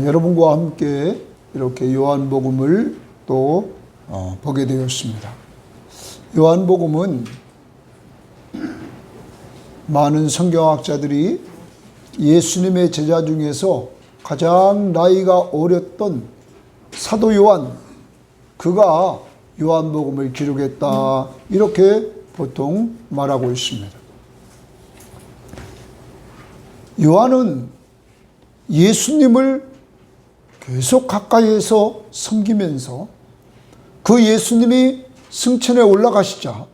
여러분과 함께 이렇게 요한복음을 또 보게 되었습니다. 요한복음은 많은 성경학자들이 예수님의 제자 중에서 가장 나이가 어렸던 사도 요한, 그가 요한복음을 기록했다, 이렇게 보통 말하고 있습니다. 요한은 예수님을 계속 가까이에서 섬기면서 그 예수님이 승천에 올라가시자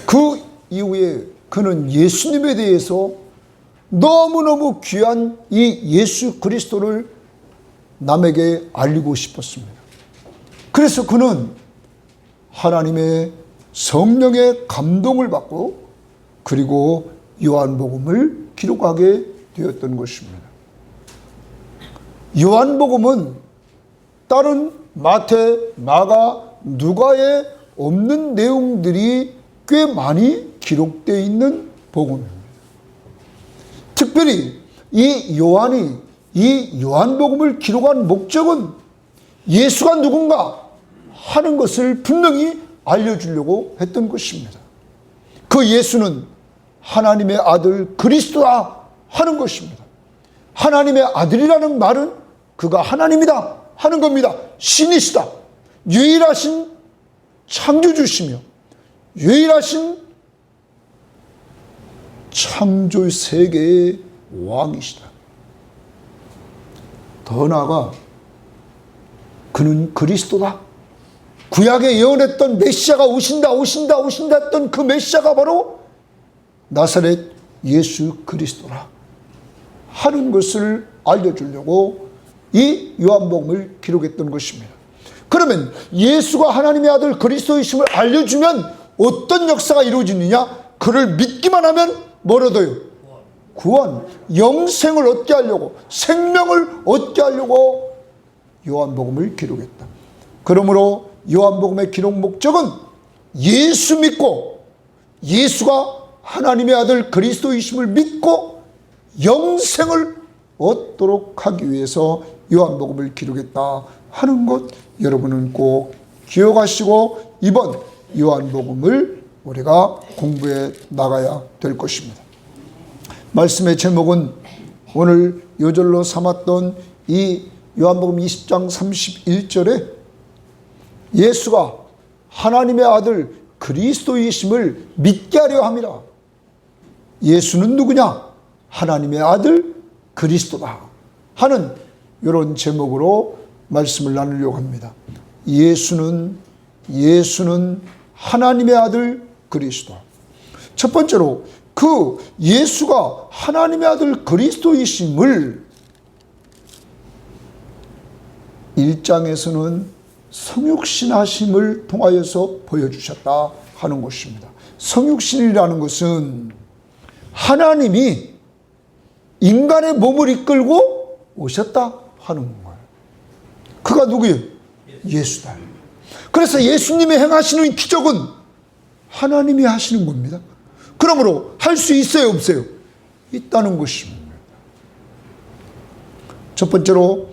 그 이후에 그는 예수님에 대해서 너무너무 귀한 이 예수 그리스도를 남에게 알리고 싶었습니다. 그래서 그는 하나님의 성령의 감동을 받고 그리고 요한복음을 기록하게 되었던 것입니다. 요한복음은 다른 마태, 마가, 누가에 없는 내용들이 꽤 많이 기록되어 있는 복음입니다. 특별히 이 요한이 이 요한복음을 기록한 목적은 예수가 누군가 하는 것을 분명히 알려주려고 했던 것입니다. 그 예수는 하나님의 아들 그리스도다 하는 것입니다. 하나님의 아들이라는 말은 그가 하나님이다 하는 겁니다. 신이시다, 유일하신 창조주시며 유일하신 창조 세계의 왕이시다. 더 나아가 그는 그리스도다. 구약에 예언했던 메시아가 오신다 했던 그 메시아가 바로 나사렛 예수 그리스도라 하는 것을 알려주려고 이 요한복음을 기록했던 것입니다. 그러면 예수가 하나님의 아들 그리스도이심을 알려주면 어떤 역사가 이루어지느냐? 그를 믿기만 하면 뭘 얻어요? 구원, 영생을 얻게 하려고, 생명을 얻게 하려고 요한복음을 기록했다. 그러므로 요한복음의 기록 목적은 예수 믿고 예수가 하나님의 아들 그리스도이심을 믿고 영생을 얻도록 하기 위해서 요한복음을 기록했다 하는 것, 여러분은 꼭 기억하시고 이번 요한복음을 우리가 공부해 나가야 될 것입니다. 말씀의 제목은 오늘 요절로 삼았던 이 요한복음 20장 31절에 예수가 하나님의 아들 그리스도이심을 믿게 하려 함이라. 예수는 누구냐? 하나님의 아들 그리스도다 하는 이런 제목으로 말씀을 나누려고 합니다. 예수는 하나님의 아들 그리스도. 첫 번째로 그 예수가 하나님의 아들 그리스도이심을 1장에서는 성육신하심을 통하여서 보여주셨다 하는 것입니다. 성육신이라는 것은 하나님이 인간의 몸을 이끌고 오셨다 하는 거예요. 그가 누구예요? 예수다. 그래서 예수님이 행하시는 기적은 하나님이 하시는 겁니다. 그러므로 할 수 있어요, 없어요? 있다는 것입니다. 첫 번째로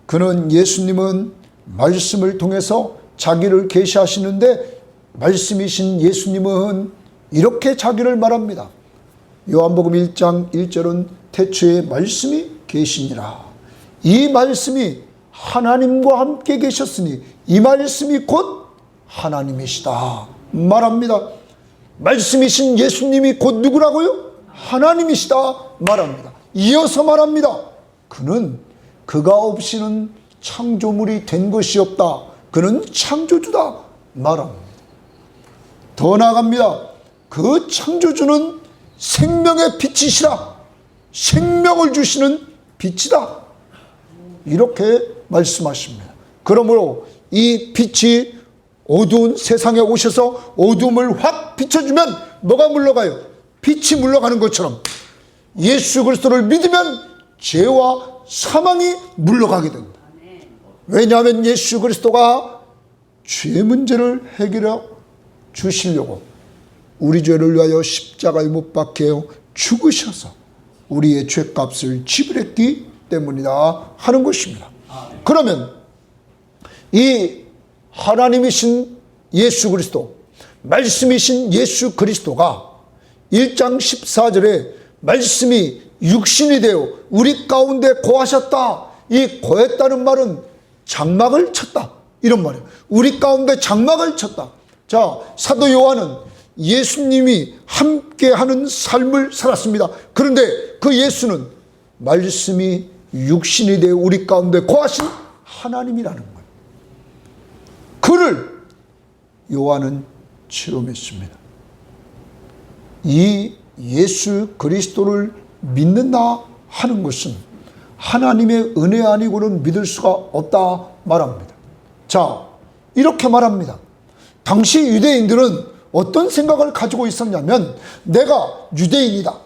그는 예수님은 말씀을 통해서 자기를 계시하시는데 말씀이신 예수님은 이렇게 자기를 말합니다. 요한복음 1장 1절은 태초에 말씀이 계시니라. 이 말씀이 하나님과 함께 계셨으니 이 말씀이 곧 하나님이시다 말합니다. 말씀이신 예수님이 곧 누구라고요? 하나님이시다 말합니다. 이어서 말합니다. 그가 없이는 창조물이 된 것이 없다. 그는 창조주다 말합니다. 더 나아갑니다. 그 창조주는 생명의 빛이시라. 생명을 주시는 빛이다. 이렇게 말씀하십니다. 그러므로 이 빛이 어두운 세상에 오셔서 어두움을 확 비춰주면 뭐가 물러가요? 빛이 물러가는 것처럼 예수 그리스도를 믿으면 죄와 사망이 물러가게 된다. 왜냐하면 예수 그리스도가 죄 문제를 해결해 주시려고 우리 죄를 위하여 십자가에 못 박혀 죽으셔서 우리의 죄값을 지불했기 때문이다 하는 것입니다. 그러면 이 하나님이신 예수 그리스도, 말씀이신 예수 그리스도가 1장 14절에 말씀이 육신이 되어 우리 가운데 거하셨다. 이 거했다는 말은 장막을 쳤다, 이런 말이에요. 우리 가운데 장막을 쳤다. 자, 사도 요한은 예수님이 함께하는 삶을 살았습니다. 그런데 그 예수는 말씀이 육신이 되어 우리 가운데 거하신 하나님이라는 거예요. 그를 요한은 체험했습니다. 이 예수 그리스도를 믿는다 하는 것은 하나님의 은혜 아니고는 믿을 수가 없다 말합니다. 자, 이렇게 말합니다. 당시 유대인들은 어떤 생각을 가지고 있었냐면, 내가 유대인이다,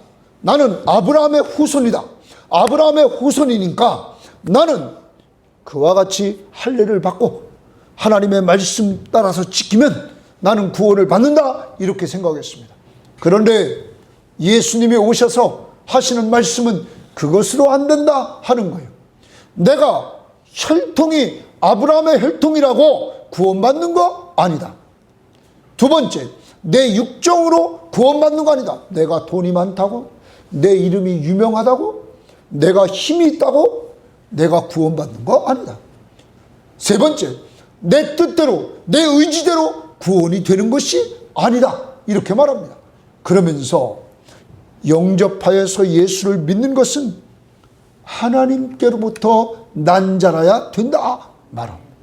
나는 아브라함의 후손이다, 아브라함의 후손이니까 나는 그와 같이 할례를 받고 하나님의 말씀 따라서 지키면 나는 구원을 받는다, 이렇게 생각했습니다. 그런데 예수님이 오셔서 하시는 말씀은 그것으로 안 된다 하는 거예요. 내가 혈통이 아브라함의 혈통이라고 구원받는 거 아니다. 두 번째, 내 육정으로 구원받는 거 아니다. 내가 돈이 많다고, 내 이름이 유명하다고, 내가 힘이 있다고 내가 구원받는 거 아니다. 세 번째, 내 뜻대로, 내 의지대로 구원이 되는 것이 아니다, 이렇게 말합니다. 그러면서 영접하여서 예수를 믿는 것은 하나님께로부터 난 자라야 된다 말합니다.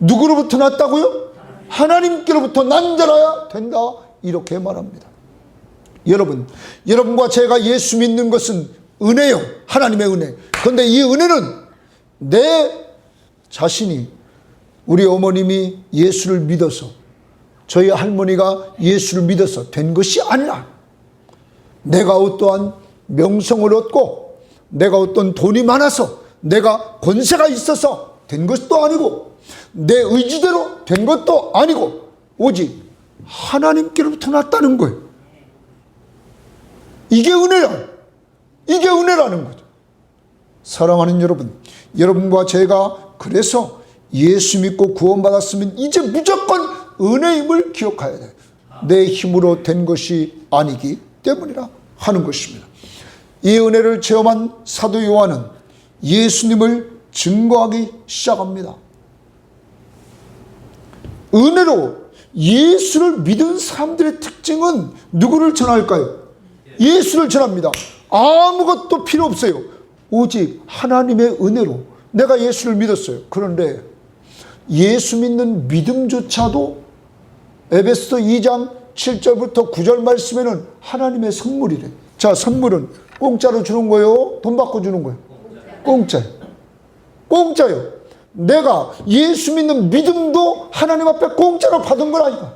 누구로부터 났다고요? 하나님께로부터 난 자라야 된다, 이렇게 말합니다. 여러분과 제가 예수 믿는 것은 은혜요, 하나님의 은혜. 그런데 이 은혜는 내 자신이, 우리 어머님이 예수를 믿어서, 저희 할머니가 예수를 믿어서 된 것이 아니라, 내가 어떠한 명성을 얻고 내가 어떤 돈이 많아서 내가 권세가 있어서 된 것도 아니고 내 의지대로 된 것도 아니고 오직 하나님께로부터 났다는 거예요. 이게 은혜라는 거죠. 사랑하는 여러분, 여러분과 제가 그래서 예수 믿고 구원받았으면 이제 무조건 은혜임을 기억해야 돼요. 내 힘으로 된 것이 아니기 때문이라 하는 것입니다. 이 은혜를 체험한 사도 요한은 예수님을 증거하기 시작합니다. 은혜로 예수를 믿은 사람들의 특징은 누구를 전할까요? 예수를 전합니다. 아무것도 필요 없어요. 오직 하나님의 은혜로 내가 예수를 믿었어요. 그런데 예수 믿는 믿음조차도 에베소서 2장 7절부터 9절 말씀에는 하나님의 선물이래. 자, 선물은 공짜로 주는 거예요? 돈 받고 주는 거예요? 공짜요. 내가 예수 믿는 믿음도 하나님 앞에 공짜로 받은 거라니까.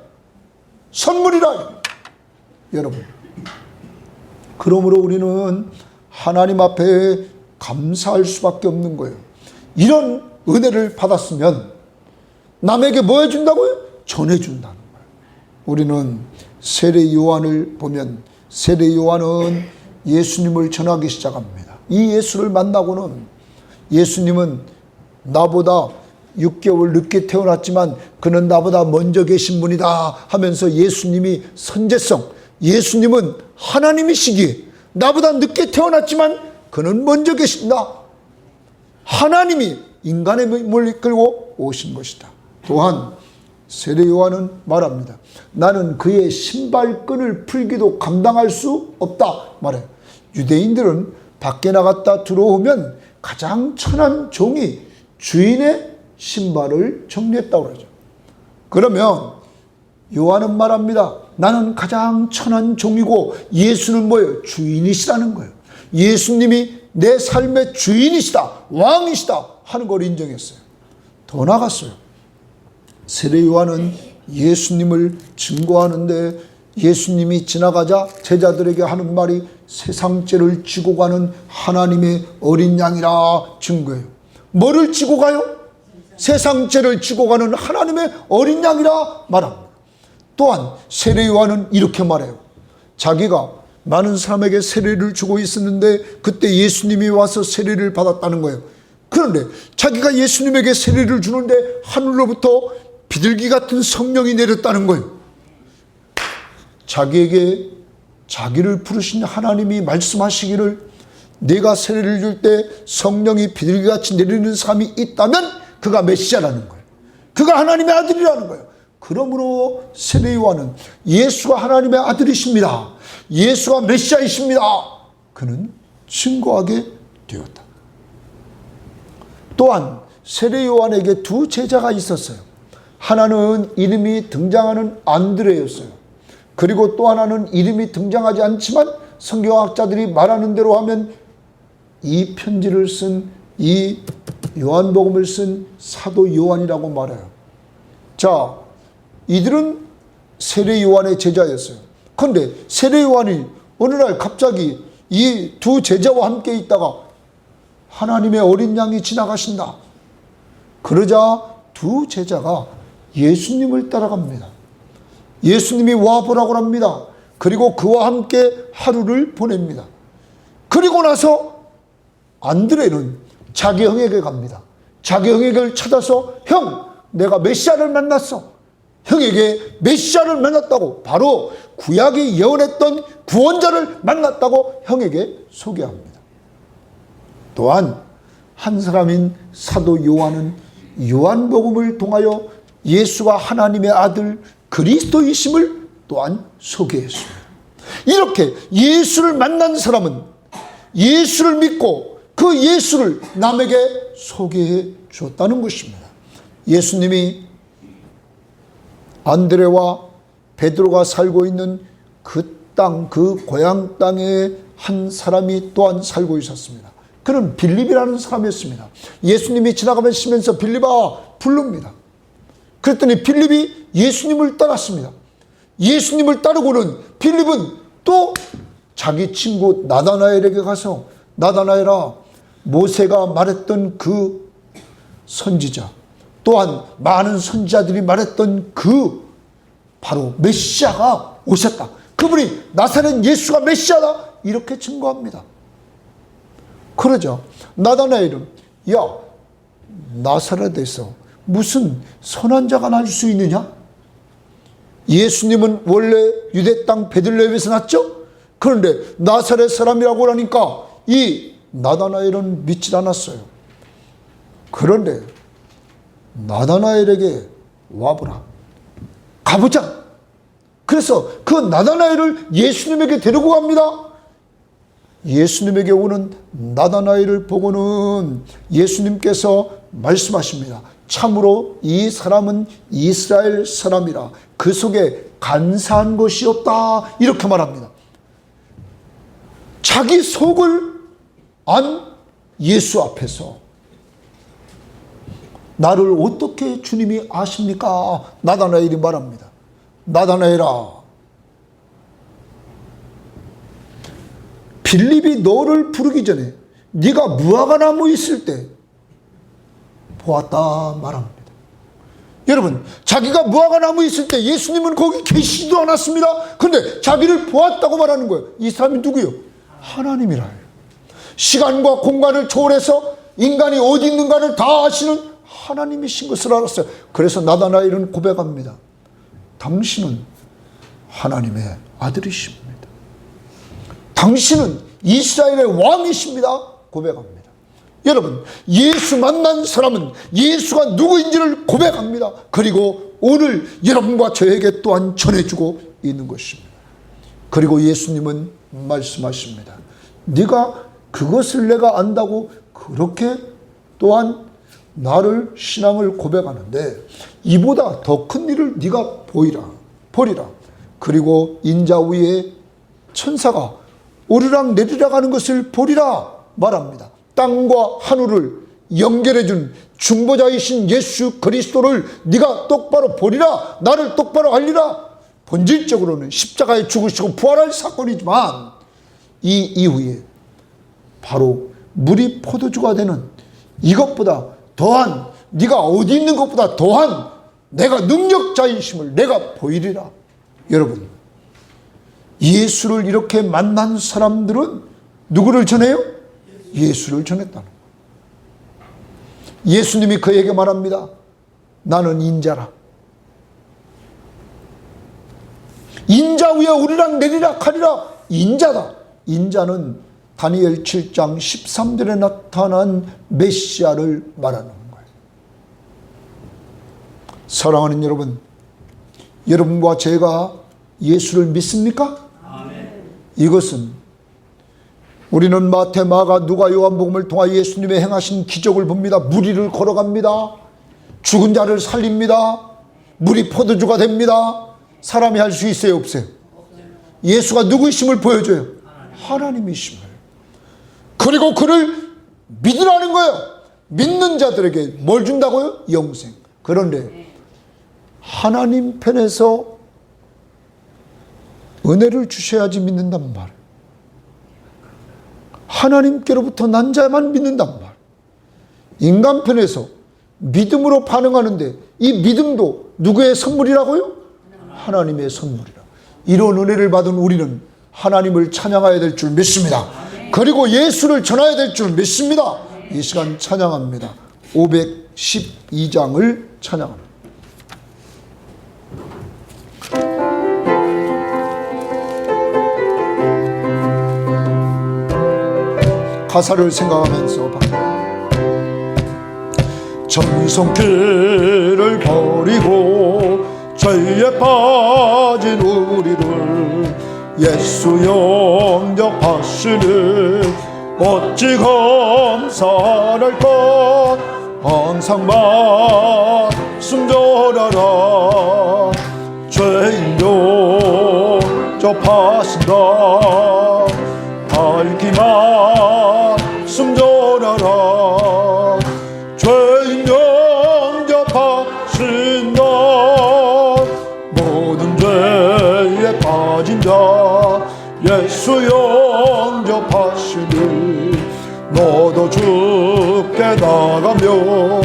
선물이라. 여러분, 그러므로 우리는 하나님 앞에 감사할 수밖에 없는 거예요. 이런 은혜를 받았으면 남에게 뭐 해준다고요? 전해준다는 거예요. 우리는 세례 요한을 보면 세례 요한은 예수님을 전하기 시작합니다. 이 예수를 만나고는 예수님은 나보다 6개월 늦게 태어났지만 그는 나보다 먼저 계신 분이다 하면서 예수님이 선제성, 예수님은 하나님이시기에 나보다 늦게 태어났지만 그는 먼저 계신다. 하나님이 인간의 몸을 이끌고 오신 것이다. 또한 세례 요한은 말합니다. 나는 그의 신발끈을 풀기도 감당할 수 없다 말해요. 유대인들은 밖에 나갔다 들어오면 가장 천한 종이 주인의 신발을 정리했다고 그러죠. 그러면 요한은 말합니다. 나는 가장 천한 종이고 예수는 뭐예요? 주인이시라는 거예요. 예수님이 내 삶의 주인이시다, 왕이시다 하는 걸 인정했어요. 더 나갔어요. 세례 요한은 예수님을 증거하는데 예수님이 지나가자 제자들에게 하는 말이 세상죄를 지고 가는 하나님의 어린 양이라 증거해요. 뭐를 지고 가요? 세상죄를 지고 가는 하나님의 어린 양이라 말합니다. 또한 세례 요한은 이렇게 말해요. 자기가 많은 사람에게 세례를 주고 있었는데 그때 예수님이 와서 세례를 받았다는 거예요. 그런데 자기가 예수님에게 세례를 주는데 하늘로부터 비둘기 같은 성령이 내렸다는 거예요. 자기에게 자기를 부르신 하나님이 말씀하시기를 내가 세례를 줄 때 성령이 비둘기같이 내리는 사람이 있다면 그가 메시아라는 거예요. 그가 하나님의 아들이라는 거예요. 그러므로 세례 요한은 예수가 하나님의 아들이십니다, 예수가 메시아이십니다, 그는 증거하게 되었다. 또한 세례 요한에게 두 제자가 있었어요. 하나는 이름이 등장하는 안드레였어요. 그리고 또 하나는 이름이 등장하지 않지만 성경학자들이 말하는 대로 하면 이 편지를 쓴, 이 요한복음을 쓴 사도 요한이라고 말해요. 자, 이들은 세례 요한의 제자였어요. 그런데 세례 요한이 어느 날 갑자기 이 두 제자와 함께 있다가 하나님의 어린 양이 지나가신다. 그러자 두 제자가 예수님을 따라갑니다. 예수님이 와보라고 합니다. 그리고 그와 함께 하루를 보냅니다. 그리고 나서 안드레는 자기 형에게 갑니다. 자기 형에게 찾아서 형, 내가 메시아를 만났어. 형에게 메시아를 만났다고, 바로 구약이 예언했던 구원자를 만났다고 형에게 소개합니다. 또한 한 사람인 사도 요한은 요한복음을 통하여 예수가 하나님의 아들 그리스도이심을 또한 소개했습니다. 이렇게 예수를 만난 사람은 예수를 믿고 그 예수를 남에게 소개해 주었다는 것입니다. 예수님이 안드레와 베드로가 살고 있는 그 땅, 그 고향 땅에 한 사람이 또한 살고 있었습니다. 그는 빌립이라는 사람이었습니다. 예수님이 지나가시면서 빌립아 부릅니다. 그랬더니 빌립이 예수님을 따랐습니다. 예수님을 따르고는 빌립은 또 자기 친구 나다나엘에게 가서 나다나엘아, 모세가 말했던 그 선지자, 또한 많은 선지자들이 말했던 그 바로 메시아가 오셨다. 그분이 나사렛 예수가 메시아다. 이렇게 증거합니다. 그러죠. 나다나엘은 야, 나사렛에서 무슨 선한 자가 날 수 있느냐? 예수님은 원래 유대 땅 베들레헴에서 났죠? 그런데 나사렛 사람이라고 하니까 이 나다나엘은 믿지 않았어요. 그런데 나다나엘에게 와보라, 가보자. 그래서 그 나다나엘을 예수님에게 데리고 갑니다. 예수님에게 오는 나다나엘을 보고는 예수님께서 말씀하십니다. 참으로 이 사람은 이스라엘 사람이라 그 속에 간사한 것이 없다. 이렇게 말합니다. 자기 속을 안 예수 앞에서 나를 어떻게 주님이 아십니까? 나다나엘이 말합니다. 나다나엘아, 빌립이 너를 부르기 전에 네가 무화과나무 있을 때 보았다 말합니다. 여러분, 자기가 무화과나무 있을 때 예수님은 거기 계시지도 않았습니다. 그런데 자기를 보았다고 말하는 거예요. 이 사람이 누구요? 하나님이라 해요. 시간과 공간을 초월해서 인간이 어디 있는가를 다 아시는 하나님이신 것을 알았어요. 그래서 나다나엘은 고백합니다. 당신은 하나님의 아들이십니다. 당신은 이스라엘의 왕이십니다. 고백합니다. 여러분, 예수 만난 사람은 예수가 누구인지를 고백합니다. 그리고 오늘 여러분과 저에게 또한 전해주고 있는 것입니다. 그리고 예수님은 말씀하십니다. 네가 그것을 내가 안다고 그렇게 또한 나를 신앙을 고백하는데 이보다 더 큰 일을 네가 보리라. 그리고 인자 위에 천사가 오르락 내리락 하는 것을 보리라 말합니다. 땅과 하늘을 연결해준 중보자이신 예수 그리스도를 네가 똑바로 보리라. 나를 똑바로 알리라. 본질적으로는 십자가에 죽으시고 부활할 사건이지만 이 이후에 바로 물이 포도주가 되는 이것보다 더한, 네가 어디 있는 것보다 더한 내가 능력자이심을 내가 보이리라. 여러분, 예수를 이렇게 만난 사람들은 누구를 전해요? 예수를 전했다는 거예요. 예수님이 그에게 말합니다. 나는 인자라. 인자 위에 오르락 내리락 하리라. 인자다. 인자는 다니엘 7장 13절에 나타난 메시아를 말하는 거예요. 사랑하는 여러분, 여러분과 제가 예수를 믿습니까? 아멘. 이것은 우리는 마태, 마가, 누가, 요한복음을 통하 예수님의 행하신 기적을 봅니다. 무리를 걸어갑니다. 죽은 자를 살립니다. 물이 포도주가 됩니다. 사람이 할 수 있어요, 없어요? 예수가 누구이심을 보여줘요? 하나님이심을. 그리고 그를 믿으라는 거예요. 믿는 자들에게 뭘 준다고요? 영생. 그런데 하나님 편에서 은혜를 주셔야지 믿는단 말. 하나님께로부터 난 자만 믿는단 말. 인간 편에서 믿음으로 반응하는데 이 믿음도 누구의 선물이라고요? 하나님의 선물이라. 이런 은혜를 받은 우리는 하나님을 찬양해야 될 줄 믿습니다. 그리고 예수를 전해야 될 줄 믿습니다. 이 시간 찬양합니다. 512장을 찬양합니다. 가사를 생각하면서 전성길을 버리고 죄에 빠진 우리를 예수 영접하시니 어찌 감사할까. 항상 말씀 전하라. 죄인 영접하신다. 밝히 말씀 전하라. 죄인 영접하신다. 모든 죄에 빠진 자 예수 영접하시니 너도 주께 나가면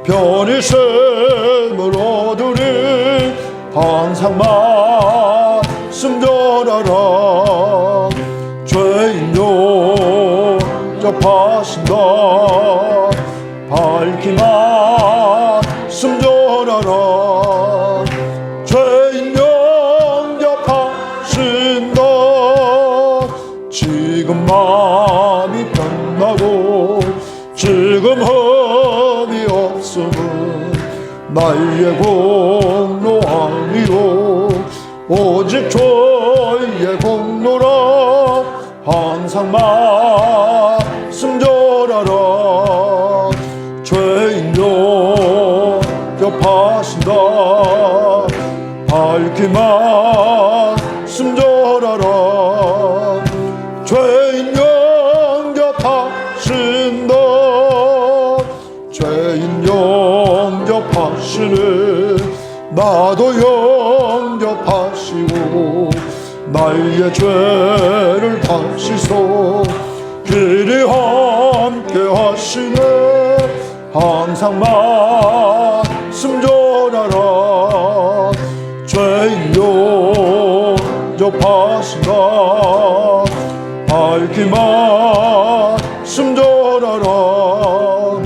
편히심을 얻으리. 항상 말씀 전하라. 죄인 영접하신다. 밝히 말씀 전하라. 죄인 영접하신다. 지금 마음이 편하고 지금 험이 없음은 나의 공로 아니요 오직 주의 공로라. 항상 말씀 전하라. 죄인 영접하신다. 밝히 말씀 전하라. 죄인 영접하신다. 죄인 영접하시니 나도 영접하시고 나의 죄를 다시소 길이 함께 하시네. 항상 말씀 전하라. 죄인 영접하신다. 밝히 말씀 전하라.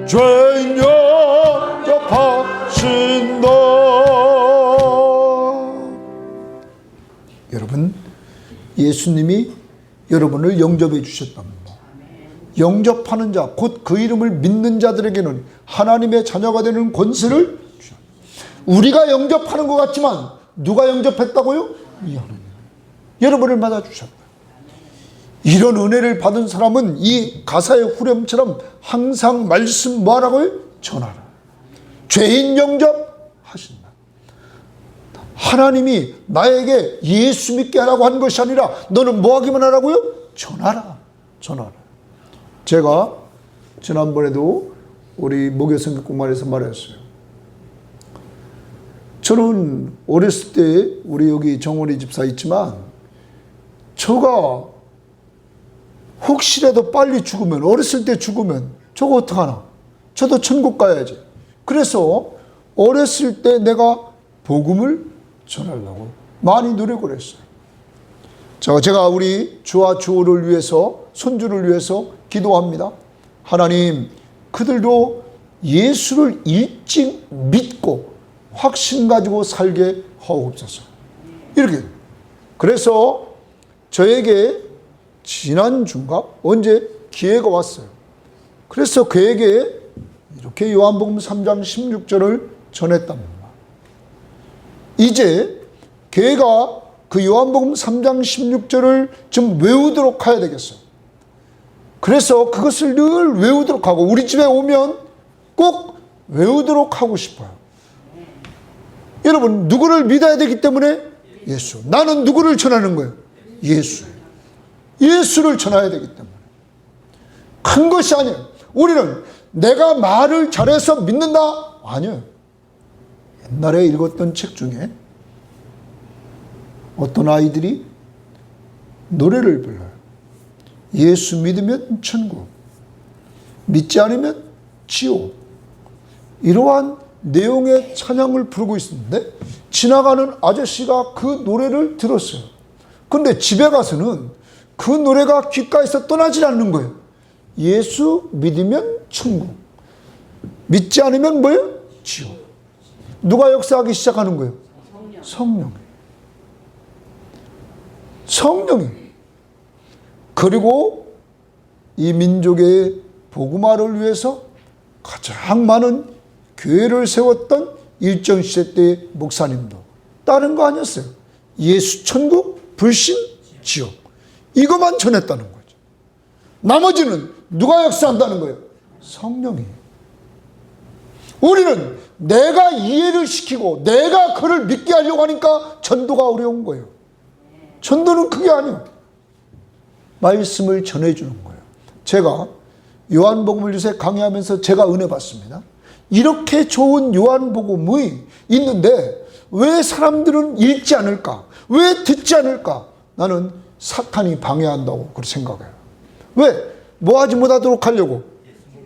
죄인 영접하신다. 여러분, 예수님이 여러분을 영접해 주셨답니다. 영접하는 자, 곧 그 이름을 믿는 자들에게는 하나님의 자녀가 되는 권세를 주셨습니다. 우리가 영접하는 것 같지만 누가 영접했다고요? 이 하나님. 여러분을 맞아주셨다. 이런 은혜를 받은 사람은 이 가사의 후렴처럼 항상 말씀 뭐하라고요? 전하라. 죄인 영접하신다. 하나님이 나에게 예수 믿게 하라고 한 것이 아니라 너는 뭐 하기만 하라고요? 전하라. 전하라. 제가 지난번에도 우리 목요성경공간에서 말했어요. 저는 어렸을 때 우리 여기 정원이 집사 있지만 저가 혹시라도 빨리 죽으면, 어렸을 때 죽으면 저거 어떡하나? 저도 천국 가야지. 그래서 어렸을 때 내가 복음을 전하려고 많이 노력을 했어요. 제가 우리 주와 주호를 위해서, 손주를 위해서 기도합니다. 하나님, 그들도 예수를 일찍 믿고 확신 가지고 살게 하옵소서. 이렇게. 그래서 저에게 지난주인가 언제 기회가 왔어요. 그래서 그에게 이렇게 요한복음 3장 16절을 전했답니다. 이제 걔가 그 요한복음 3장 16절을 좀 외우도록 해야 되겠어요. 그래서 그것을 늘 외우도록 하고 우리 집에 오면 꼭 외우도록 하고 싶어요. 여러분, 누구를 믿어야 되기 때문에? 예수. 나는 누구를 전하는 거예요? 예수. 예수를 전해야 되기 때문에. 큰 것이 아니에요. 우리는 내가 말을 잘해서 믿는다? 아니에요. 옛날에 읽었던 책 중에 어떤 아이들이 노래를 불러요. 예수 믿으면 천국, 믿지 않으면 지옥. 이러한 내용의 찬양을 부르고 있었는데 지나가는 아저씨가 그 노래를 들었어요. 근데 집에 가서는 그 노래가 귓가에서 떠나질 않는 거예요. 예수 믿으면 천국, 믿지 않으면 뭐예요? 지옥. 누가 역사하기 시작하는 거예요? 성령이. 성령이. 그리고 이 민족의 복음화를 위해서 가장 많은 교회를 세웠던 일정시대 때의 목사님도 다른 거 아니었어요. 예수 천국, 불신, 지옥. 이것만 전했다는 거죠. 나머지는 누가 역사한다는 거예요? 성령이. 우리는 내가 이해를 시키고 내가 그를 믿게 하려고 하니까 전도가 어려운 거예요. 전도는 그게 아니에요. 말씀을 전해주는 거예요. 제가 요한복음을 요새 강의하면서 제가 은혜 받습니다. 이렇게 좋은 요한복음이 있는데 왜 사람들은 읽지 않을까? 왜 듣지 않을까? 나는 사탄이 방해한다고 그렇게 생각해요. 왜? 뭐 하지 못하도록 하려고?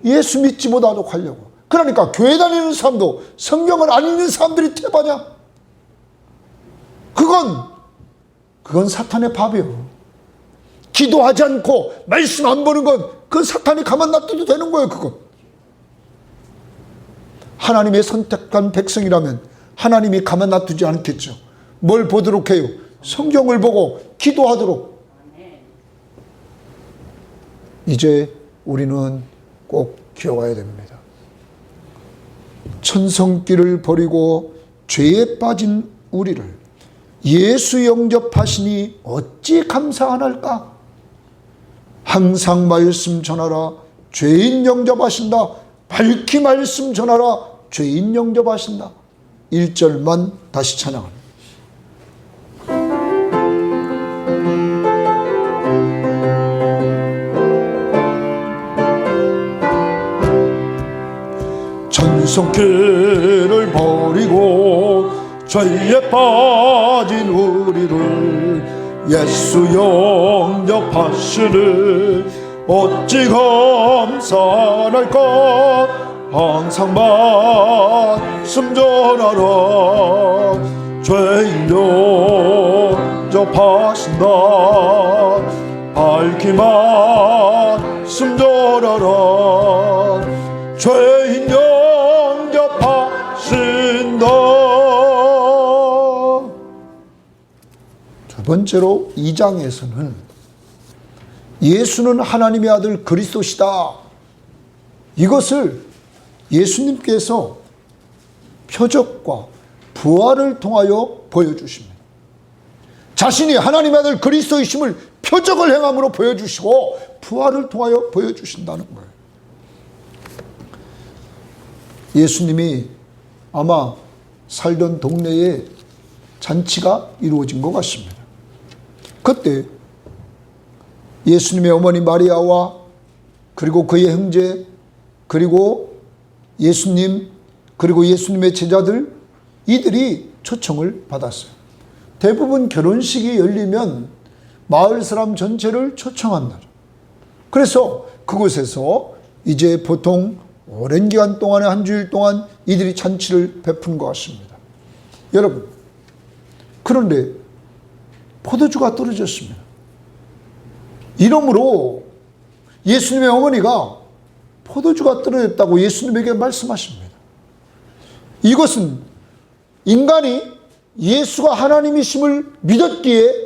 예수 믿지 못하도록 하려고. 그러니까 교회 다니는 사람도 성경을 안 읽는 사람들이 태반이야. 그건 사탄의 밥이에요. 기도하지 않고 말씀 안 보는 건 그 사탄이 가만 놔둬도 되는 거예요. 그건 하나님의 선택한 백성이라면 하나님이 가만 놔두지 않겠죠. 뭘 보도록 해요? 성경을 보고 기도하도록. 이제 우리는 꼭 기억해야 됩니다. 천성길을 버리고 죄에 빠진 우리를 예수 영접하시니 어찌 감사하날까? 항상 말씀 전하라. 죄인 영접하신다. 밝히 말씀 전하라. 죄인 영접하신다. 1절만 다시 찬양합니다. 천성길을 버리고 죄에 빠진 우리를 예수 영접하시니 어찌 감사할까? 항상 말씀 전하라. 죄인 영접하신다. 밝히 말씀 전하라. 죄인 영접하신다. 두 번째로 2장에서는 예수는 하나님의 아들 그리스도시다. 이것을 예수님께서 표적과 부활을 통하여 보여주십니다. 자신이 하나님의 아들 그리스도이심을 표적을 행함으로 보여주시고 부활을 통하여 보여주신다는 거예요. 예수님이 아마 살던 동네에 잔치가 이루어진 것 같습니다. 그때 예수님의 어머니 마리아와 그리고 그의 형제 그리고 예수님 그리고 예수님의 제자들 이들이 초청을 받았어요. 대부분 결혼식이 열리면 마을 사람 전체를 초청한다. 그래서 그곳에서 이제 보통 오랜 기간 동안에 한 주일 동안 이들이 잔치를 베푼 것 같습니다. 여러분, 그런데 포도주가 떨어졌습니다. 이러므로 예수님의 어머니가 포도주가 떨어졌다고 예수님에게 말씀하십니다. 이것은 인간이 예수가 하나님이심을 믿었기에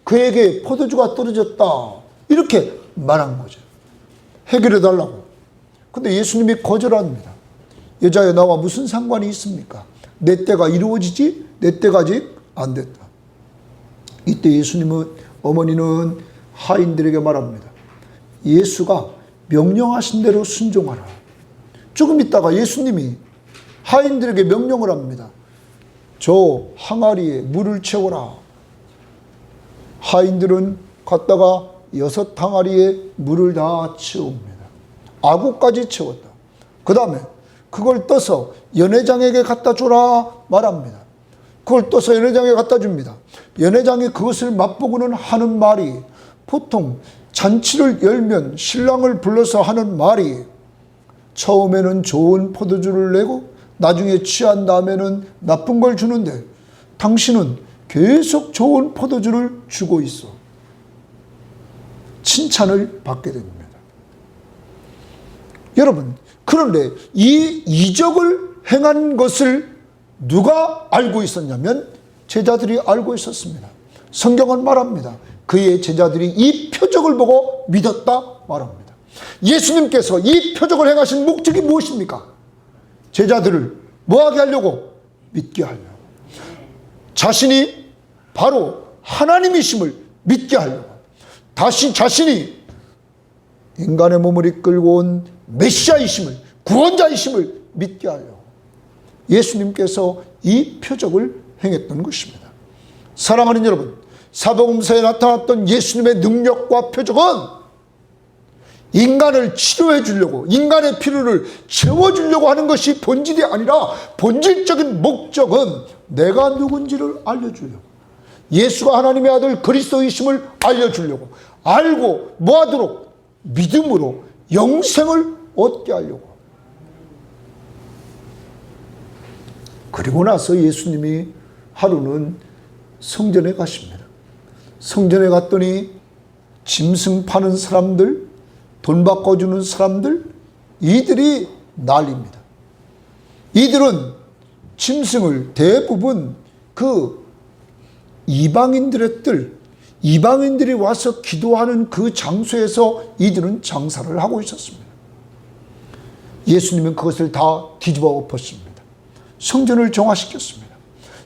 그에게 포도주가 떨어졌다, 이렇게 말한 거죠. 해결해 달라고. 근데 예수님이 거절합니다. 여자여, 나와 무슨 상관이 있습니까? 내 때가 이루어지지 내 때가 아직 안 됐다. 이때 예수님은, 어머니는 하인들에게 말합니다. 예수가 명령하신 대로 순종하라. 조금 있다가 예수님이 하인들에게 명령을 합니다. 저 항아리에 물을 채워라. 하인들은 갔다가 6 항아리에 물을 다 채웁니다. 아구까지 채웠다. 그 다음에 그걸 떠서 연회장에게 갖다 주라 말합니다. 그걸 떠서 연회장에 갖다 줍니다. 연회장이 그것을 맛보고는 하는 말이, 보통 잔치를 열면 신랑을 불러서 하는 말이, 처음에는 좋은 포도주를 내고 나중에 취한 다음에는 나쁜 걸 주는데 당신은 계속 좋은 포도주를 주고 있어. 칭찬을 받게 됩니다. 여러분, 그런데 이 이적을 행한 것을 누가 알고 있었냐면 제자들이 알고 있었습니다. 성경은 말합니다. 그의 제자들이 이 표적을 보고 믿었다 말합니다. 예수님께서 이 표적을 행하신 목적이 무엇입니까? 제자들을 뭐하게 하려고? 믿게 하려고. 자신이 바로 하나님이심을 믿게 하려고. 다시 자신이 인간의 몸을 이끌고 온 메시아이심을, 구원자이심을 믿게 하려고 예수님께서 이 표적을 행했던 것입니다. 사랑하는 여러분, 사복음서에 나타났던 예수님의 능력과 표적은 인간을 치료해 주려고, 인간의 필요를 채워주려고 하는 것이 본질이 아니라, 본질적인 목적은 내가 누군지를 알려주려고, 예수가 하나님의 아들 그리스도이심을 알려주려고, 알고 뭐하도록? 믿음으로 영생을 얻게 하려고. 그리고 나서 예수님이 하루는 성전에 가십니다. 성전에 갔더니 짐승 파는 사람들, 돈 바꿔주는 사람들, 이들이 난립니다. 이들은 짐승을 대부분 그 이방인들의 뜰, 이방인들이 와서 기도하는 그 장소에서 이들은 장사를 하고 있었습니다. 예수님은 그것을 다 뒤집어 엎었습니다. 성전을 정화시켰습니다.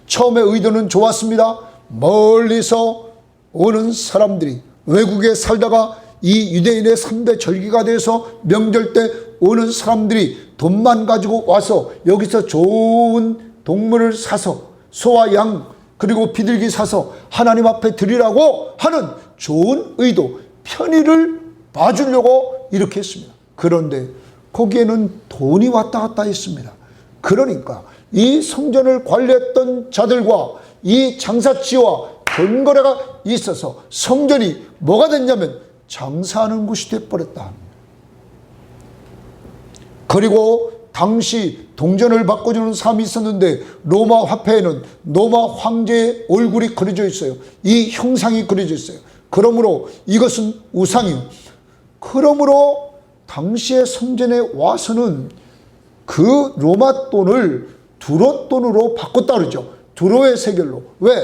처음에 의도는 좋았습니다. 멀리서 오는 사람들이, 외국에 살다가 이 유대인의 3대 절기가 돼서 명절 때 오는 사람들이 돈만 가지고 와서 여기서 좋은 동물을 사서, 소와 양 그리고 비둘기 사서 하나님 앞에 드리라고 하는 좋은 의도, 편의를 봐주려고 이렇게 했습니다. 그런데 거기에는 돈이 왔다 갔다 했습니다. 그러니까 이 성전을 관리했던 자들과 이 장사치와 돈거래가 있어서 성전이 뭐가 됐냐면 장사하는 곳이 돼버렸다. 그리고 당시 동전을 바꿔주는 사람이 있었는데 로마 화폐에는 로마 황제의 얼굴이 그려져 있어요. 이 형상이 그려져 있어요. 그러므로 이것은 우상이요. 그러므로 당시의 성전에 와서는 그 로마 돈을 두로 돈으로 바꿨다 그러죠. 두로의 세겔로. 왜?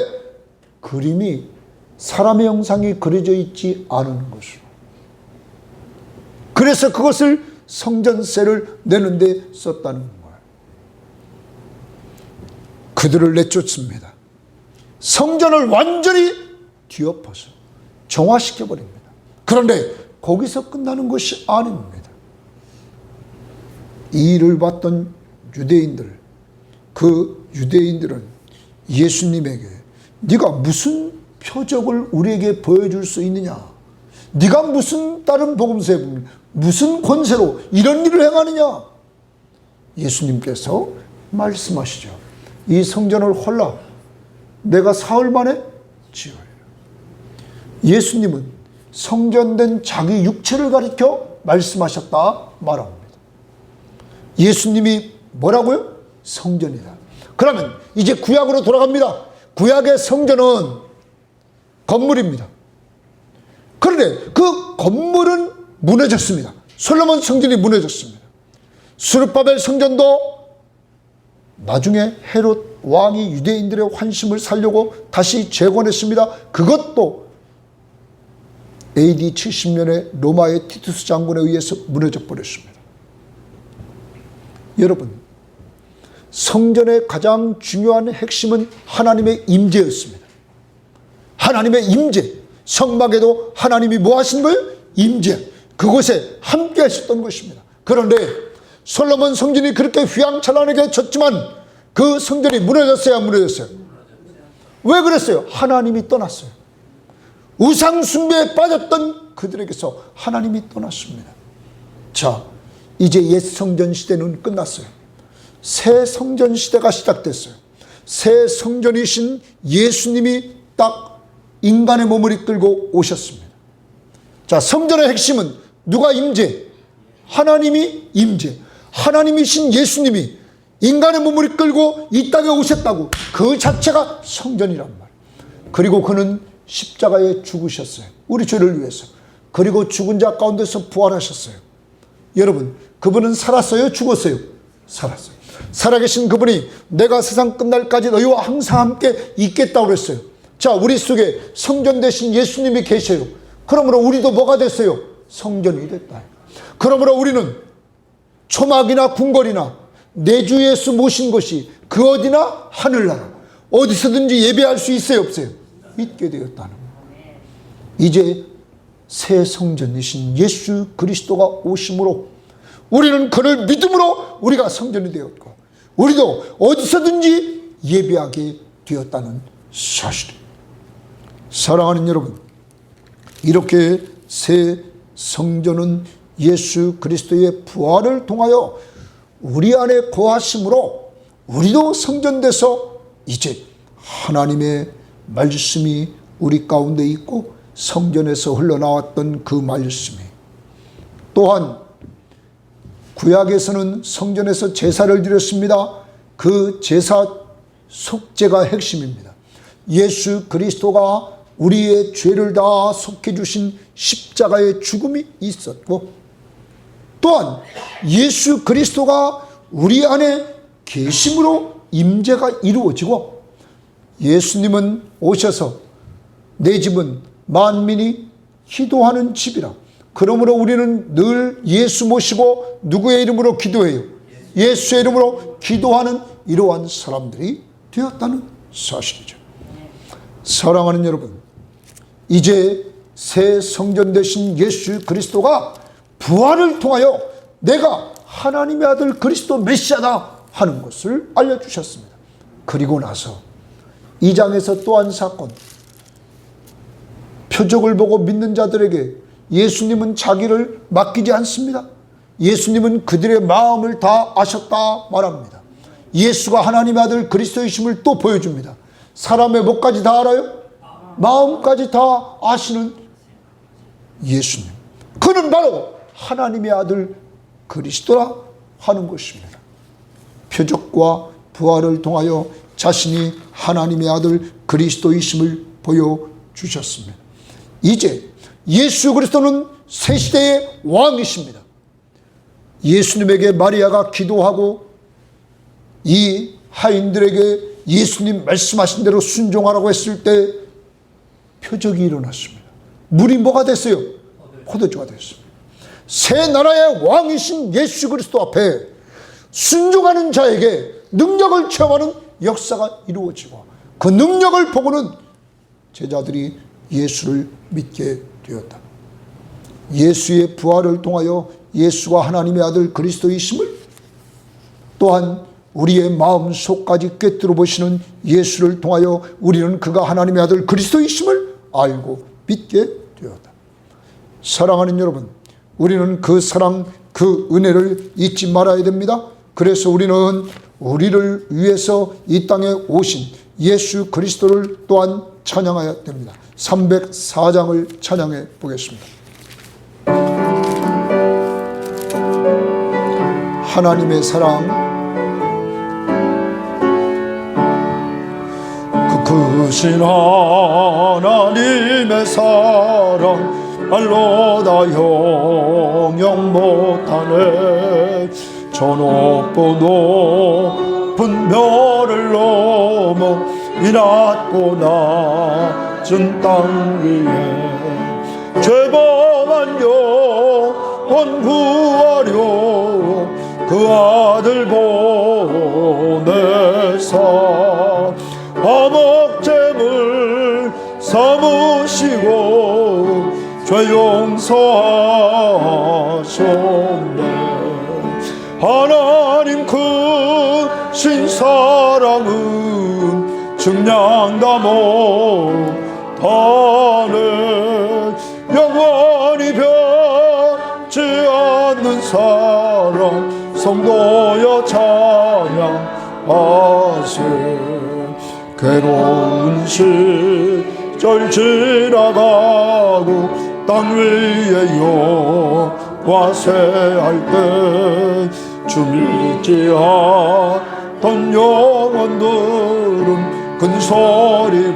그림이 사람의 형상이 그려져 있지 않은 것으로. 그래서 그것을 성전세를 내는데 썼다는 거예요. 그들을 내쫓습니다. 성전을 완전히 뒤엎어서 정화시켜버립니다. 그런데 거기서 끝나는 것이 아닙니다. 이 일을 봤던 유대인들, 그 유대인들은 예수님에게 네가 무슨 표적을 우리에게 보여줄 수 있느냐? 네가 무슨 다른 복음서에 보면 무슨 권세로 이런 일을 행하느냐? 예수님께서 말씀하시죠. 이 성전을 홀라 내가 사흘 만에 지어요. 예수님은 성전된 자기 육체를 가리켜 말씀하셨다 말합니다. 예수님이 뭐라고요? 성전이다. 그러면 이제 구약으로 돌아갑니다. 구약의 성전은 건물입니다. 그런데 그 건물은 무너졌습니다. 솔로몬 성전이 무너졌습니다. 스룹바벨 성전도 나중에 헤롯 왕이 유대인들의 환심을 살려고 다시 재건했습니다. 그것도 AD 70년에 로마의 티투스 장군에 의해서 무너져 버렸습니다. 여러분, 성전의 가장 중요한 핵심은 하나님의 임재였습니다. 하나님의 임재. 성막에도 하나님이 뭐 하신 거예요? 임재. 그곳에 함께 하셨던 것입니다. 그런데 솔로몬 성전이 그렇게 휘황찬란하게 졌지만 그 성전이 무너졌어요, 안 무너졌어요? 왜 그랬어요? 하나님이 떠났어요. 우상 숭배에 빠졌던 그들에게서 하나님이 떠났습니다. 자, 이제 옛 성전 시대는 끝났어요. 새 성전 시대가 시작됐어요. 새 성전이신 예수님이 딱 인간의 몸을 이끌고 오셨습니다. 자, 성전의 핵심은 누가 임재? 하나님이 임재. 하나님이신 예수님이 인간의 몸을 이끌고 이 땅에 오셨다고. 그 자체가 성전이란 말이에요. 그리고 그는 십자가에 죽으셨어요. 우리 죄를 위해서. 그리고 죽은 자 가운데서 부활하셨어요. 여러분, 그분은 살았어요? 죽었어요? 살았어요. 살아계신 그분이 내가 세상 끝날까지 너희와 항상 함께 있겠다고 그랬어요. 자, 우리 속에 성전 되신 예수님이 계셔요. 그러므로 우리도 뭐가 됐어요? 성전이 됐다. 그러므로 우리는 초막이나 궁궐이나 내 주 예수 모신 것이 그 어디나 하늘나라 어디서든지 예배할 수 있어요, 없어요? 있게 되었다는 거예요. 이제 새 성전이신 예수 그리스도가 오심으로 우리는 그를 믿음으로 우리가 성전이 되었고 우리도 어디서든지 예배하게 되었다는 사실이에요. 사랑하는 여러분, 이렇게 새 성전은 예수 그리스도의 부활을 통하여 우리 안에 거하심으로 우리도 성전돼서 이제 하나님의 말씀이 우리 가운데 있고 성전에서 흘러나왔던 그 말씀이 또한 구약에서는 성전에서 제사를 드렸습니다. 그 제사 속죄가 핵심입니다. 예수 그리스도가 우리의 죄를 다 속해 주신 십자가의 죽음이 있었고 또한 예수 그리스도가 우리 안에 계심으로 임재가 이루어지고 예수님은 오셔서 내 집은 만민이 기도하는 집이라. 그러므로 우리는 늘 예수 모시고 누구의 이름으로 기도해요? 예수의 이름으로 기도하는 이러한 사람들이 되었다는 사실이죠. 사랑하는 여러분, 이제 새 성전 되신 예수 그리스도가 부활을 통하여 내가 하나님의 아들 그리스도 메시아다 하는 것을 알려주셨습니다. 그리고 나서 2장에서 또 한 사건, 표적을 보고 믿는 자들에게 예수님은 자기를 맡기지 않습니다. 예수님은 그들의 마음을 다 아셨다 말합니다. 예수가 하나님의 아들 그리스도이심을 또 보여줍니다. 사람의 목까지 다 알아요? 마음까지 다 아시는 예수님. 그는 바로 하나님의 아들 그리스도라 하는 것입니다. 표적과 부활을 통하여 자신이 하나님의 아들 그리스도이심을 보여주셨습니다. 이제 예수 그리스도는 새 시대의 왕이십니다. 예수님에게 마리아가 기도하고 이 하인들에게 예수님 말씀하신 대로 순종하라고 했을 때 표적이 일어났습니다. 물이 뭐가 됐어요? 포도주가 됐습니다. 새 나라의 왕이신 예수 그리스도 앞에 순종하는 자에게 능력을 체험하는 역사가 이루어지고 그 능력을 보고는 제자들이 예수를 믿게 되었다. 예수의 부활을 통하여 예수가 하나님의 아들 그리스도이심을 또한 우리의 마음속까지 꿰뚫어 보시는 예수를 통하여 우리는 그가 하나님의 아들 그리스도이심을 알고 믿게 되었다. 사랑하는 여러분, 우리는 그 사랑, 그 은혜를 잊지 말아야 됩니다. 그래서 우리는 우리를 위해서 이 땅에 오신 예수 그리스도를 또한 찬양해야 됩니다. 304장을 찬양해 보겠습니다. 하나님의 사랑, 그 크신 하나님의 사랑 알로다 영영 못하네. 저 높고 높은 별을 넘어 이 낮고 낮은 땅 위에 죄범한 영혼 구하려 그 아들 보내사 화목제물 삼으시고 죄 용서하셨네. 하나님 크신 사랑은 증량다 못하네. 영원히 변치 않는 사랑 성도여 찬양하세. 괴로운 시절 지나가고 땅 위에 여과세할 때 주 믿지 않던 영혼들은 큰소리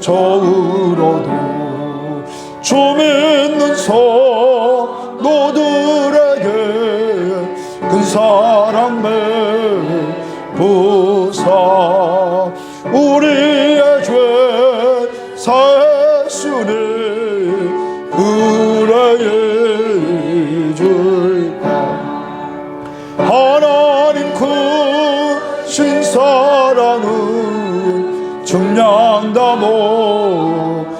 외쳐울어도 주 믿는 성도들에게 큰 사랑 베푸사 우리의 죄 사했으니 의뢰해 줄까. 하나님 크신 사랑은 증량다 못하네.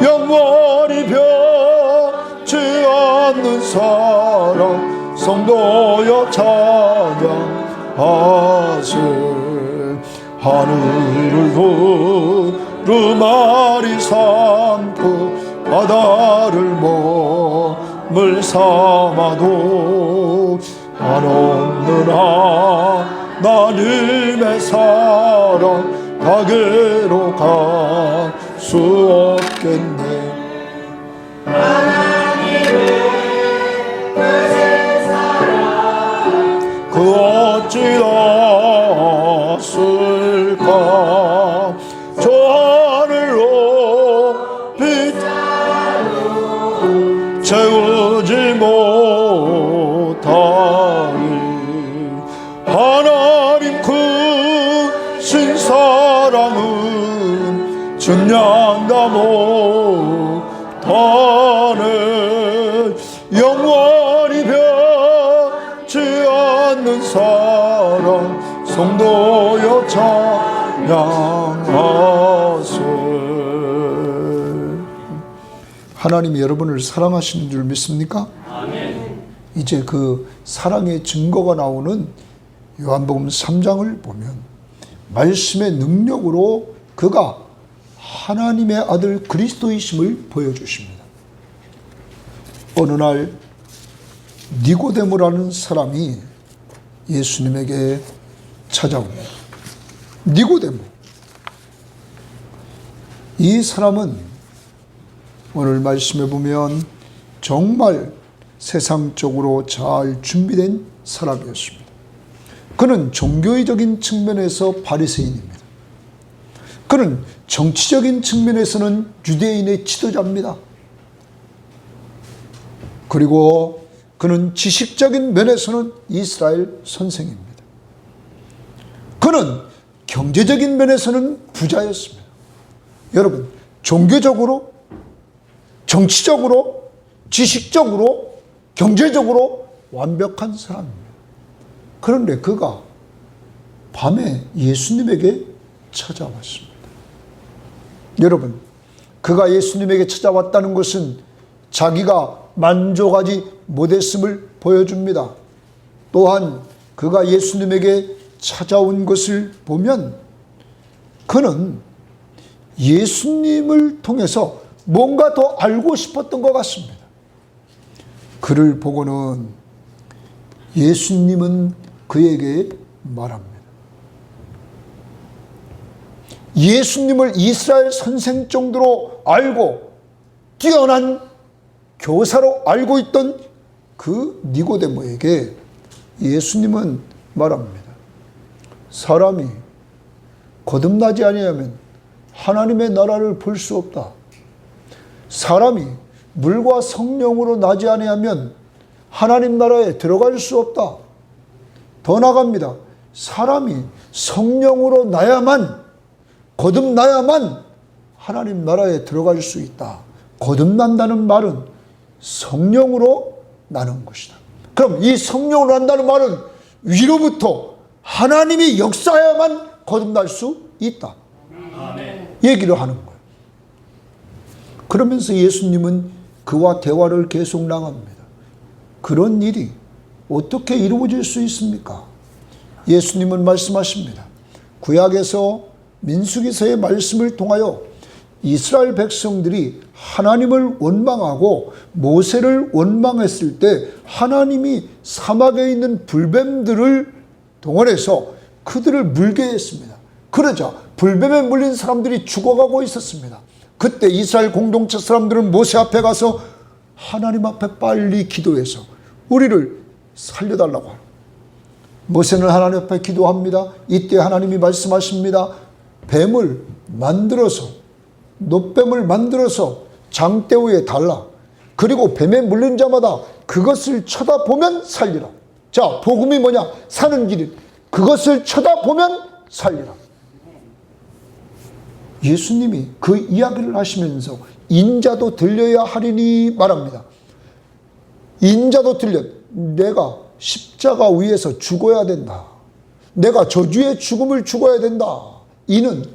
영원히 변치 않는 사랑 성도여 찬양하세. 하늘을 두루마리 삼고 바다를 몸을 삼아도 한없는 하나님의 사랑 가게로 갈 수 없겠네. 하나님의 크신 사랑 그 어찌 닿았을까. 저 하늘로 빛 채우지 못하리. 하나님 크신 사랑은 증량다 못하네. 영원히 변치 않는 사랑 성도여 찬양하세. 하나님이 여러분을 사랑하시는 줄 믿습니까? 아멘. 이제 그 사랑의 증거가 나오는 요한복음 3장을 보면 말씀의 능력으로 그가 하나님의 아들 그리스도이심을 보여주십니다. 어느 날 니고데모라는 사람이 예수님에게 찾아옵니다. 니고데모. 이 사람은 오늘 말씀에 보면 정말 세상적으로 잘 준비된 사람이었습니다. 그는 종교적인 측면에서 바리새인입니다. 그는 정치적인 측면에서는 유대인의 지도자입니다. 그리고 그는 지식적인 면에서는 이스라엘 선생입니다. 그는 경제적인 면에서는 부자였습니다. 여러분, 종교적으로, 정치적으로, 지식적으로, 경제적으로 완벽한 사람입니다. 그런데 그가 밤에 예수님에게 찾아왔습니다. 여러분, 그가 예수님에게 찾아왔다는 것은 자기가 만족하지 못했음을 보여줍니다. 또한 그가 예수님에게 찾아온 것을 보면 그는 예수님을 통해서 뭔가 더 알고 싶었던 것 같습니다. 그를 보고는 예수님은 그에게 말합니다. 예수님을 이스라엘 선생 정도로 알고 뛰어난 교사로 알고 있던 그 니고데모에게 예수님은 말합니다. 사람이 거듭나지 아니하면 하나님의 나라를 볼 수 없다. 사람이 물과 성령으로 나지 아니하면 하나님 나라에 들어갈 수 없다. 더 나아갑니다. 사람이 성령으로 나야만, 거듭나야만 하나님 나라에 들어갈 수 있다. 거듭난다는 말은 성령으로 나는 것이다. 그럼 이 성령으로 난다는 말은 위로부터 하나님이 역사해야만 거듭날 수 있다. 얘기를 하는 거예요. 그러면서 예수님은 그와 대화를 계속 나갑니다. 그런 일이 어떻게 이루어질 수 있습니까? 예수님은 말씀하십니다. 구약에서 민수기서의 말씀을 통하여 이스라엘 백성들이 하나님을 원망하고 모세를 원망했을 때 하나님이 사막에 있는 불뱀들을 동원해서 그들을 물게 했습니다. 그러자 불뱀에 물린 사람들이 죽어가고 있었습니다. 그때 이스라엘 공동체 사람들은 모세 앞에 가서 하나님 앞에 빨리 기도해서 우리를 살려달라고 하는. 모세는 하나님 앞에 기도합니다. 이때 하나님이 말씀하십니다. 뱀을 만들어서, 놋뱀을 만들어서 장대 위에 달라. 그리고 뱀에 물린 자마다 그것을 쳐다보면 살리라. 자, 복음이 뭐냐? 사는 길은 그것을 쳐다보면 살리라. 예수님이 그 이야기를 하시면서 인자도 들려야 하리니 말합니다. 인자도 들려. 내가 십자가 위에서 죽어야 된다. 내가 저주의 죽음을 죽어야 된다.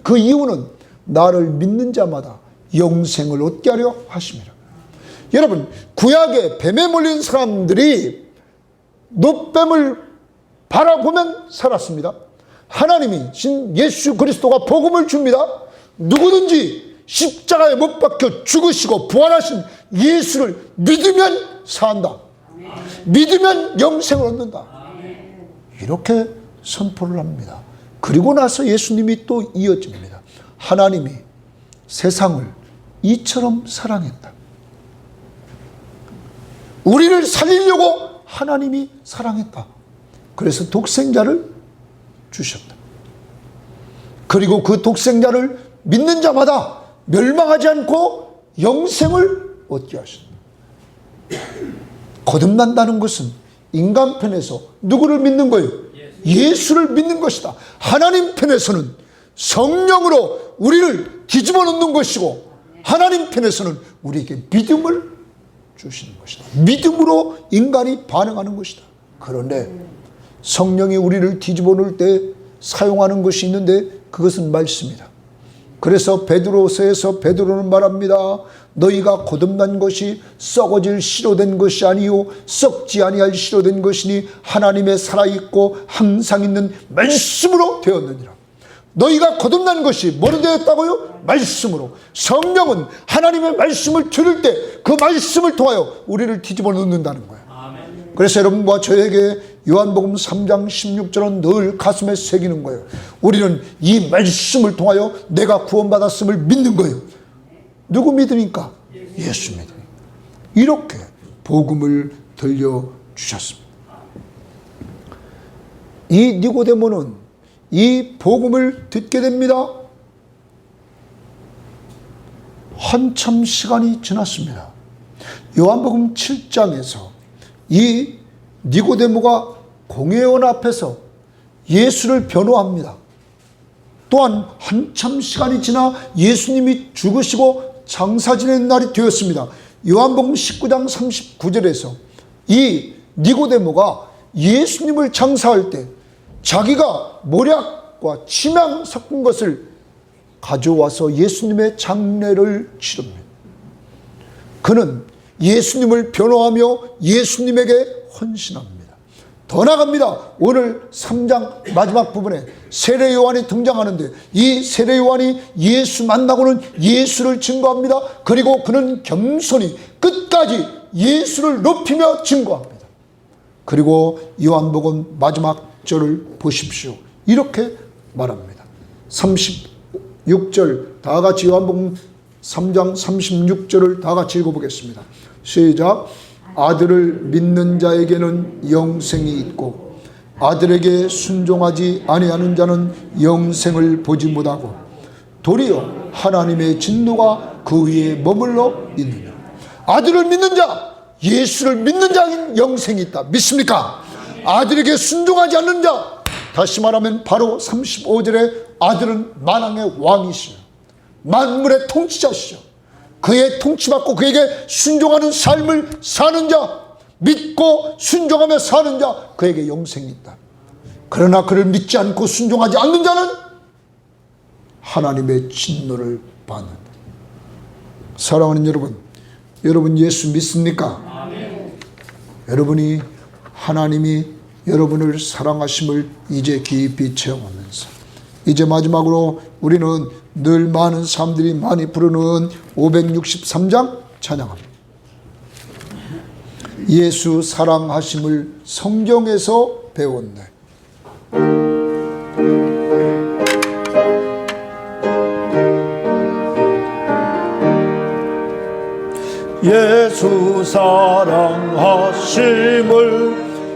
그 이유는 나를 믿는 자마다 영생을 얻게 하려 하심이라. 여러분, 구약에 뱀에 물린 사람들이 놋뱀을 바라보면 살았습니다. 하나님이 신 예수 그리스도가 복음을 줍니다. 누구든지 십자가에 못 박혀 죽으시고 부활하신 예수를 믿으면 산다. 믿으면 영생을 얻는다. 이렇게 선포를 합니다. 그리고 나서 예수님이 또 이어집니다. 하나님이 세상을 이처럼 사랑했다. 우리를 살리려고 하나님이 사랑했다. 그래서 독생자를 주셨다. 그리고 그 독생자를 믿는 자마다 멸망하지 않고 영생을 얻게 하신다. 거듭난다는 것은 인간 편에서 누구를 믿는 거예요? 예수를 믿는 것이다. 하나님 편에서는 성령으로 우리를 뒤집어 놓는 것이고 하나님 편에서는 우리에게 믿음을 주시는 것이다. 믿음으로 인간이 반응하는 것이다. 그런데 성령이 우리를 뒤집어 놓을 때 사용하는 것이 있는데 그것은 말씀이다. 그래서 베드로서에서 베드로는 말합니다. 너희가 거듭난 것이 썩어질 씨로 된 것이 아니요 썩지 아니할 씨로 된 것이니 하나님의 살아있고 항상 있는 말씀으로 되었느니라. 너희가 거듭난 것이 뭐로 되었다고요? 말씀으로. 성령은 하나님의 말씀을 들을 때 그 말씀을 통하여 우리를 뒤집어 놓는다는 거예요. 그래서 여러분과 저에게 요한복음 3장 16절은 늘 가슴에 새기는 거예요. 우리는 이 말씀을 통하여 내가 구원받았음을 믿는 거예요. 누구 믿으니까? 예수 믿으니까. 이렇게 복음을 들려주셨습니다. 이 니고데모는 이 복음을 듣게 됩니다. 한참 시간이 지났습니다. 요한복음 7장에서 이 니고데모가 공회원 앞에서 예수를 변호합니다. 또한 한참 시간이 지나 예수님이 죽으시고 장사 지낸 날이 되었습니다. 요한복음 19장 39절에서 이 니고데모가 예수님을 장사할 때 자기가 모략과 침향 섞은 것을 가져와서 예수님의 장례를 치릅니다. 그는 예수님을 변호하며 예수님에게 헌신합니다. 더 나아갑니다. 오늘 3장 마지막 부분에 세례 요한이 등장하는데 이 세례 요한이 예수 만나고는 예수를 증거합니다. 그리고 그는 겸손히 끝까지 예수를 높이며 증거합니다. 그리고 요한복음 마지막 절을 보십시오. 이렇게 말합니다. 36절 다 같이 요한복음 3장 36절을 다 같이 읽어보겠습니다. 시작. 아들을 믿는 자에게는 영생이 있고 아들에게 순종하지 아니하는 자는 영생을 보지 못하고 도리어 하나님의 진노가 그 위에 머물러 있느냐. 아들을 믿는 자, 예수를 믿는 자인 영생이 있다. 믿습니까? 아들에게 순종하지 않는 자, 다시 말하면 바로 35절에 아들은 만왕의 왕이시요 만물의 통치자시죠. 그의 통치받고 그에게 순종하는 삶을 사는 자, 믿고 순종하며 사는 자, 그에게 영생이 있다. 그러나 그를 믿지 않고 순종하지 않는 자는 하나님의 진노를 받는다. 사랑하는 여러분, 여러분 예수 믿습니까? 아멘. 여러분이 하나님이 여러분을 사랑하심을 이제 깊이 체험하면서 이제 마지막으로 우리는 늘 많은 사람들이 많이 부르는 563장 찬양합니다. 예수 사랑하심을 성경에서 배웠네. 예수 사랑하심을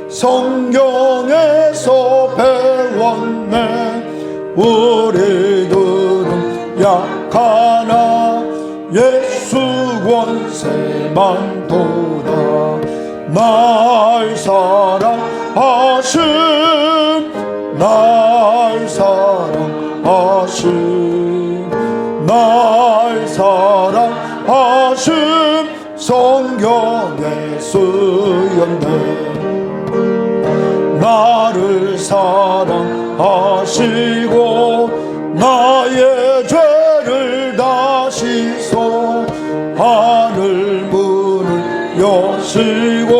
성경에서 배웠네. 우리들은 약하나 예수 권세만 도다. 날 사랑하심, 날 사랑하심, 날 사랑하심 성경에 쓰였네. 나를 사랑하시고 나의 죄를 다시소 하늘 문을 여시고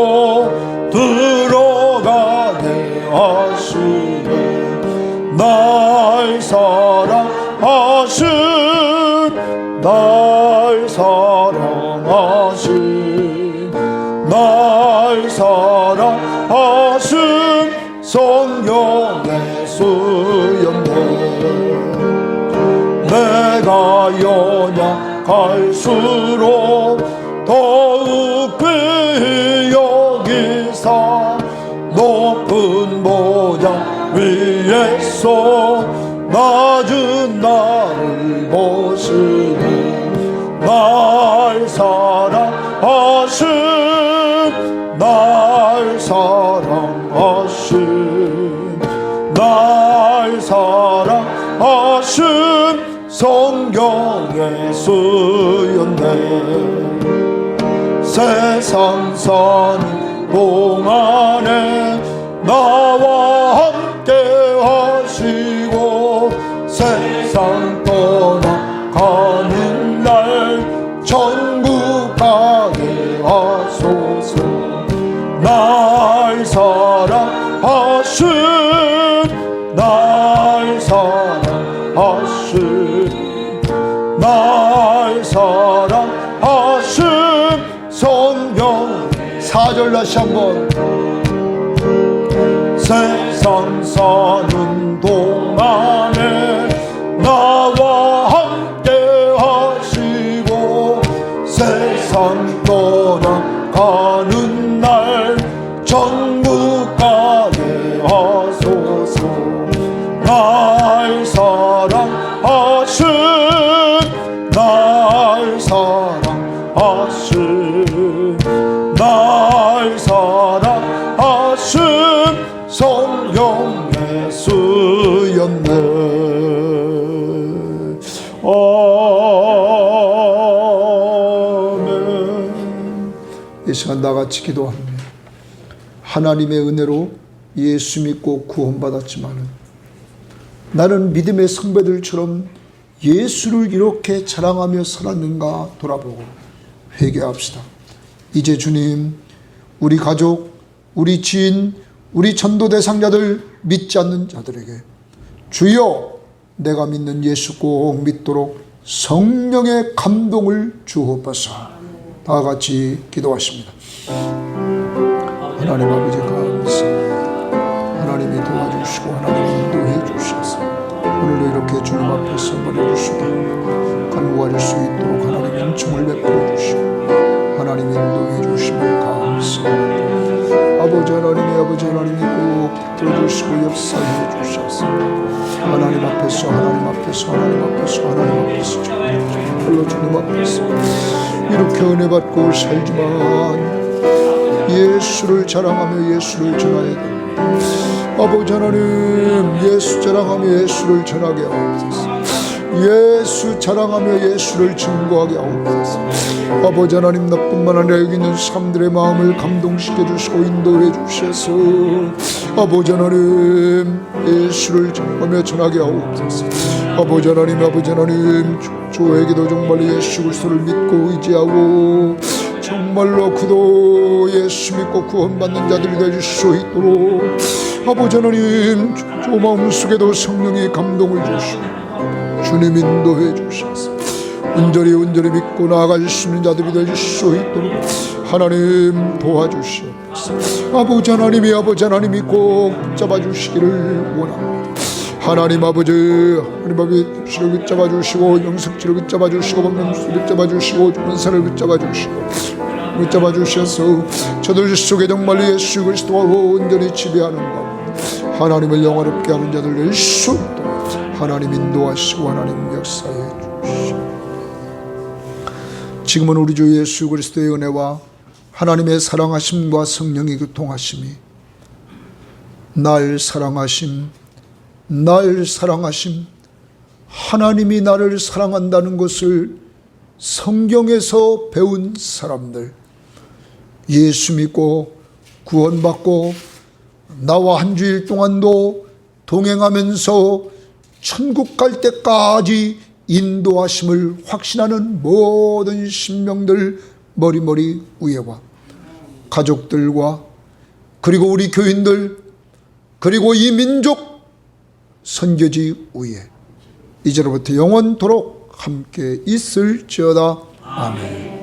들어가게 하시네. 날 사랑하신, 날 사랑하신, 날 사랑하신 성경에 쓰였네. 내가 연약할수록 더욱 귀히 여기사 높은 보좌 위에서 낮은 나를 보시니 날 사랑하신, 날 사랑하신, 날 사랑하신 성경에 쓰였네. 세상 사는 동안에 나와 함께 하시고 세상 떠나가는 날 천국 가게 하소서. 날 사랑하신, 날 사랑하신, 날 사랑하신 성경 4절 다시 한번. 세상 사는 동안에 나와 함께 하시고 세상 떠나가는 날 천국 가게 하소서. 날 사랑하신, 날 사랑하신, 날 사랑하신 성경에 쓰였네. 아멘. 이 시간 다같이 기도합니다. 하나님의 은혜로 예수 믿고 구원받았지만 나는 믿음의 선배들처럼 예수를 이렇게 자랑하며 살았는가 돌아보고 회개합시다. 이제 주님, 우리 가족, 우리 지인, 우리 전도 대상자들, 믿지 않는 자들에게 주여 내가 믿는 예수 꼭 믿도록 성령의 감동을 주옵소서. 다 같이 기도하십니다. 하나님 아버지 감사합니다. 하나님이 도와주시고 하나님이 인도해 주셔서 오늘도 이렇게 주님 앞에 선발해 주시고 간구할 수 있도록 하나님 은총을 베풀어 주시고 하나님 인도해 주심을 감사합니다. 아버지 하나님이 꼭 들어주시고 역사해 주셔서 하나님 앞에서 정말로 주님 앞에서 이렇게 은혜 받고 살지만 예수를 자랑하며 예수를 전하야 됩니다. 아버지 하나님, 예수 자랑하며 예수를 전하게 하옵소서. 예수 자랑하며 예수를 증거하게 하옵소서. 아버지 하나님, 나뿐만 아니라 여기 있는 사람들의 마음을 감동시켜 주시고 인도해 주셔서 아버지 하나님, 예수를 증거하며 전하게 하옵소서. 아버지 하나님, 저에게도 정말 예수 그리스도를 믿고 의지하고 정말로 그도 예수 믿고 구원받는 자들이 될 수 있도록 아버지 하나님, 저 마음속에도 성령이 감동을 주시고 주님 인도해 주셔서 온전히 믿고 나아갈 수 있는 자들이 될 수 있도록 하나님 도와주시옵소서. 아버지 하나님이 꼭 붙잡아 주시기를 원합니다. 하나님 아버지 주를 붙잡아 주시고 영석지를 붙잡아 주시고 박명수를 붙잡아 주시고 권사를 붙잡아 주셔서 저들 속에 정말 예수 그리스도가 온전히 지배하는 것, 하나님을 영화롭게 하는 자들 될 수 있도록 하나님 인도하시고 하나님 역사해 주시옵소서. 지금은 우리 주 예수 그리스도의 은혜와 하나님의 사랑하심과 성령의 교통하심이 날 사랑하심, 하나님이 나를 사랑한다는 것을 성경에서 배운 사람들, 예수 믿고 구원받고 나와 한 주일 동안도 동행하면서 천국 갈 때까지 인도하심을 확신하는 모든 신명들 머리 위에와 가족들과 그리고 우리 교인들 그리고 이 민족 선교지 위에 이제로부터 영원토록 함께 있을지어다. 아멘.